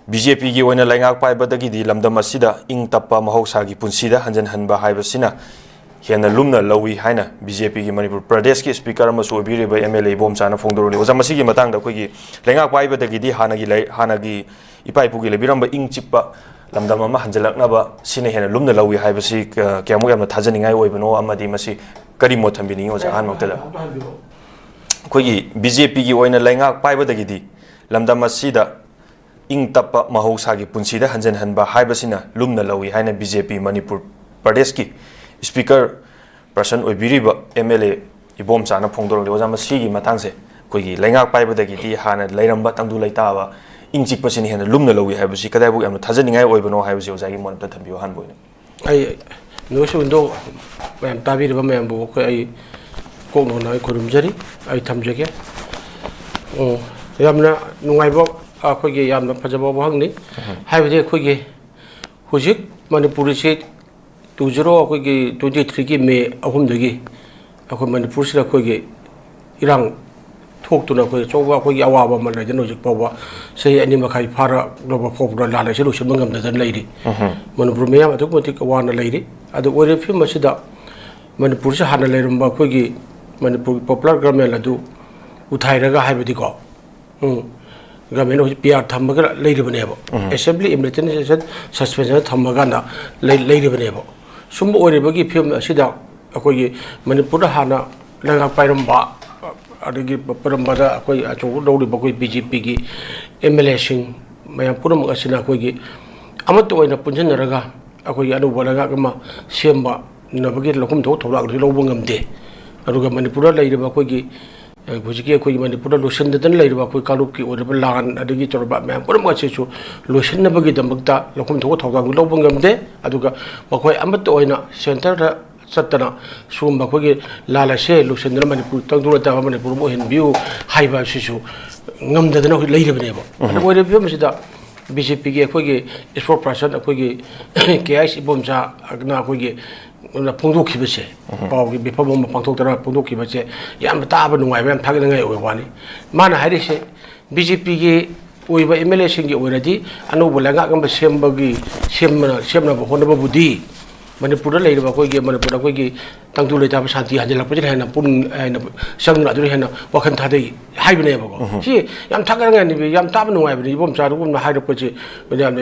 BJP की ओइना लैंगाक पाइबदगी लमदम असिदा इंग तप्पा महौसागी पुंसीदा हंजन हनबा हाइबसिना हेना लुमना लवी हाइना BJP की मणिपुर प्रदेश की स्पीकर अमसु ओबिरिबा MLA बोमचाना फोंदोरनि ओजा मसिगी मतंग दा कोगी लैंगाक पाइबदगी हानागी इपाइपुगी लेबिरंबा इंग चिप्पा लमदम अमा हंजलकनबा सिने हेना लुमना लवी हाइबसि क्यामु यामना थाजनिंगाय ओइबनो अमदि मसि करी मोथंबिनि ओजा हानमक्तदा कोगी BJP की ओइना लैंगाक पाइबदगी लमदम असिदा इंग तप्पा महौसागी पुंसीदा हंजन हनबा हाइबसिना लुमना लवी हाइना BJP मणिपुर प्रदेश की स्पीकर पर्सन ओइबिरिबा MLA इबोमचाना फोंदोरनि ओजा मसिगी मतंगसे कोगी लैंगाक पाइबदगी हाना लैरंबा तंदु लैताबा इंग चिप्पसिनि हेना लुमना लवी हाइबसि कदाइबु यामना थाजनिंगाय ओइबनो हाइबसि ओजागी मोनता थंबियो हानबोइने आई नोसुंदो मैम ताबिरबा मैम बो कोई आई कोनोना खुरुमजरी आई थमजगे यामना नुंगाइबो अखोगे यामना फजबो बहंगनि हाइबदे अखोगे हुजिक मणिपुर से 20 अखोगे 23 की मे अहुमदगी अखो मणिपुर से अखोगे इरांग थोक्तुना अखोगे चौबा अखोगे अवाबा मनजन हुजिक पावा सही अनि मखाइ फारा ग्लोबल फोब्रा लाले से लोसन मंगमदन लैरि मणिपुर मेयाम अदुक मतिक वाना लैरि अदु ओरे फिल्म असिदा मणिपुर से हाना लैरंबा अखोगे मणिपुर पॉपुलर गवर्नमेंट अदु उथाइरगा हाइबदि को गवर्नमेंट हो PR थम्मगा लेरिबनेबो असेंबली इम्प्लीमेंटेशन सस्पेंशन थम्मगाना लेरिबनेबो सुम ओरेबगी फिल्म असिदा अखोगी मणिपुर हाना लंगा पाइरंबा अदगी परंबदा अखोई अचो दौरिबो कोई BJP की MLA सिंह मया पुरम असिना अखोगी अमत ओइना पुंजनरगा अखोगी अनुबो लंगा गमा सेमबा नबगी लखुम थो थोलाग लोबो ngamde अरुगा मणिपुर लेरिबा अखोगी हुजिकी अखोगी मणिपुर लोसनदन लेरिबा अखोई कालुप की ओरबा लान अदगी चोरबा मैम पुरम असेसु लोसनबगी दमकता लखुम थो थोलाग लोबो ngamde अदुगा मखोई अमत ओइना सेंटर सत्तना सुम अखोगी लालासे लोसनदन मणिपुर तंगदुरता मणिपुर मो हिनबिउ हाइबा सिसु ngamददन लेरिबनेबो ओरे फिमसिदा BJP की अखोगी स्पोर्ट पर्सन अखोगी KS इबोमचा अगना अखोगी फोंदोखिबसे पावगी बिफम पांथोक्तरा फोंदोखिबसे याम ताब नुंगाइबा याम थागनगाय ओइवानी माना हाइरिसे BJP की ओइबा MLA सिंगी ओइरदी अनोबो लंगागम सेमबगी सेमना होनबबुदी मणिपुर लेरिबा कोइगी मणिपुर कोइगी तंगदु लेताब शांति हजलकपजे हेना पुन हेना संगना दुरे हेना वखन थादै हाइबनेबको सि याम थागनगाय याम ताब नुंगाइबनी इबोम चारुगुम हाइरपजे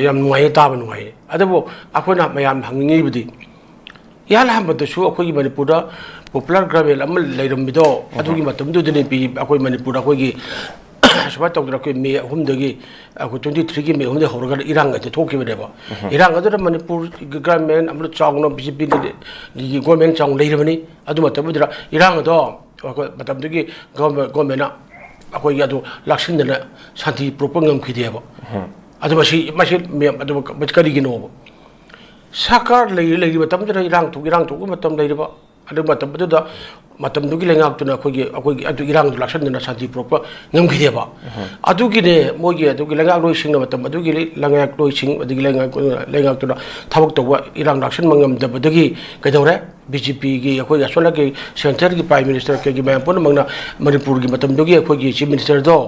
याम नुंगाइ ताब नुंगाइ अदबो अखोना मयाम हंगिबदी याल हमदसु अखोगी मणिपुर पॉपुलर गवर्नमेंट अमल लेरमबिदो अदुगी मतमदुदने पि अखोई मणिपुर अखोगी सुबा तौदरा कोई मे अहुमदगी अखो 23 की मे अहुमदे होरगा इरांग अते थोकिबनेबा इरांग अदर मणिपुर गवर्नमेंट अमल चाउनो BJP की गवर्नमेंट चाउन लेरबनी अदु मतमदरा इरांग दो अखो मतमदगी गवर्नमेंट अखोगी अदु लक्ष्मणना शांति प्रोपंगम खिदेबा अदु मसी मे अदु करिगिनोबो सरकार लेरी मतमदरा इरांग थोक मतम लेरिबा अदु मतमदुदा मतमदुगी लेंगाक्तुना अखोगी अदु इरांग लक्ष्मणना शांति प्रोप ngमखिदेबा अदुगिने मोगी अदुगी लेंगाक लोइसिंग मतम अदुगी लेंगाक लोइसिंग अदुगी लेंगाक्तुना थबक तौबा इरांग लक्ष्मण मंगमदबदगी कदौरे BJP की अखोगी असोला के सेंटर की प्राइम मिनिस्टर के मैम पुन मंगना मणिपुर की मतमदुगी अखोगी चीफ मिनिस्टर दो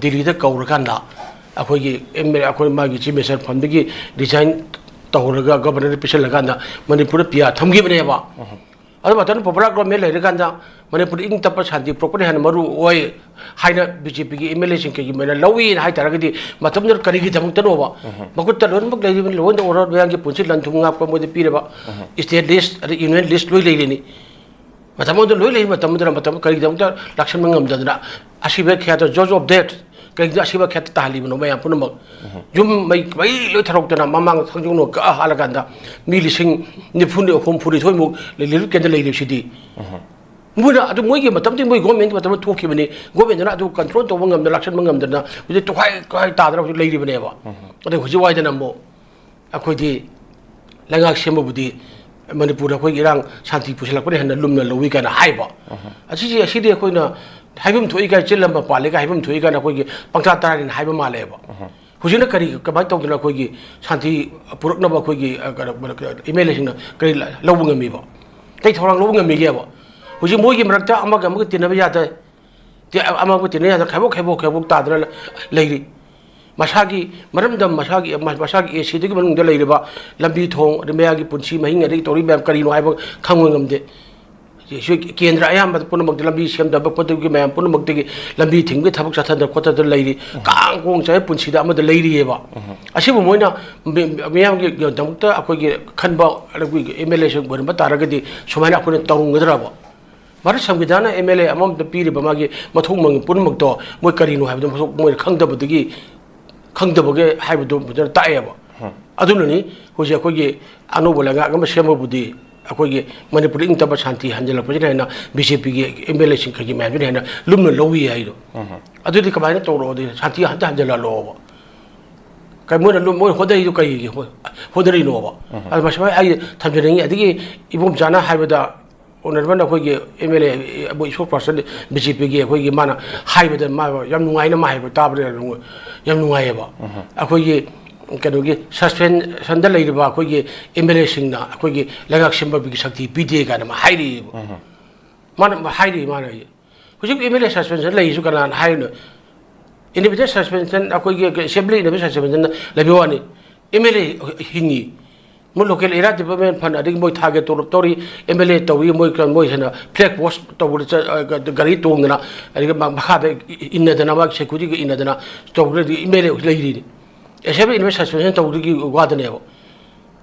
दिल्ली दा कौरकांदा अखोगी MLA अखोई मागी चीफ मिनिस्टर फंदगी डिजाइन तौरगा गवर्नर पिछलगाना मणिपुर पिया थमगिबनेबा अदु मतन पॉपुलर गवर्नमेंट लेरगाना मणिपुर इंग तप शांति प्रोपर हन मरु ओय हाइना BJP की MLA सिंह की मेना लवी हाइ तारगदी मतमदर करिगी दमक्तनोबा मकुत लोनबक लेरिबन लोन ओरर बयांगी पुंछि लंथुंगा प मोदे पिरेबा स्टेट लिस्ट अदु यूनियन लिस्ट लोइ लेरिनी मतमदर लोइ लेरि मतम करिगी दमक्ता लक्ष्मण मंगमदना असिबे ख्यात जज ऑफ डेट कहीं असीबा खेत तालीबनो मैं पुनमक जुम मई लोई थरौतना ममांग थंजुनो का हालगांदा मी लिसिंग निफुन हुमफुरी थोइमुक लिरु केंद लेरिसिदी मुना अदु मोइगे मतमदि मोइ गवर्नमेंट मतम थोखिबने गवर्नमेंटना अदु कंट्रोल तोबो ngam लक्षण मंगमदना उजे तोखाय काय तादरा लेरिबनेबा अदु हुजि वाइदना मो अखोइदि लंगाक सेमबुदि मणिपुर अखोइ इरांग शांति पुसलकने हन लुमना लवी काना हाइबा असिदि अखोइना हाइबम थोइ का चिलम पाले का हाइबम थोइ का अखोइ पंक्ता तारिन हाइबा मालेबा हुजिना करी कबाय तौदना अखोइ शांति पुरकनब अखोइ MLA सिंह करी लौब ngamiबा कै थौरांग लौब ngamiगेबा हुजि मोइगे मरक्ता अमग तिनबा यादा ते अमग तिने यादा खैबो तादरा लेरि masagi maramdam masagi esidigi manungda leiriba lambi thong remeyagi punsi mahing adi tori bam karino aiba khangwengamde kendra ayam punamak lambi semdaba kotugi mayam punamak tegi lambi thingbe thabak chathanda kotada leiri kang kong chai punsi da amada leiri eba asibu moina miyam gi damukta akogi khanba akogi MLA sing borba taragadi sumaina akone tawungadraba Mara Samgidana MLA among the Piri Bamagi, Matumang, Punmakto, Mokarino have the Kangdabagi, Kangdaboge, Habidum, Tayaba. Adunani, who's a Kogi, Anobolanga, Shamabudi, Akogi, manipulating Tabasanti, Angela Pajana, BCP, MLA Sinkagi Madina, Lumna Lowi Ido. Adudi Kabana Toro, the Santi Angela Law. Kamuna Lumo, what do you Kai, what do you know? I must say, Tanzania, I think Ibum Jana Habida. Onervan akogi MLA boy so person BJP gi akogi mana haibada ma yam nungai na ma haiba tabre yam nungai ba akogi kanogi suspension da leiba akogi MLA singna akogi lagak simba bi sakti pide ga ma hairi mana hairi mana hujik MLA suspension lei su kana haino independent suspension akogi assembly na suspension labiwani MLA hingi mo local area development fund adig moi thage tori MLA tawi moi kan moi hena flag post tawur gari tongna adig makha de inadana ma security inadana tawur MLA leiri ese be investment tawur gi wadane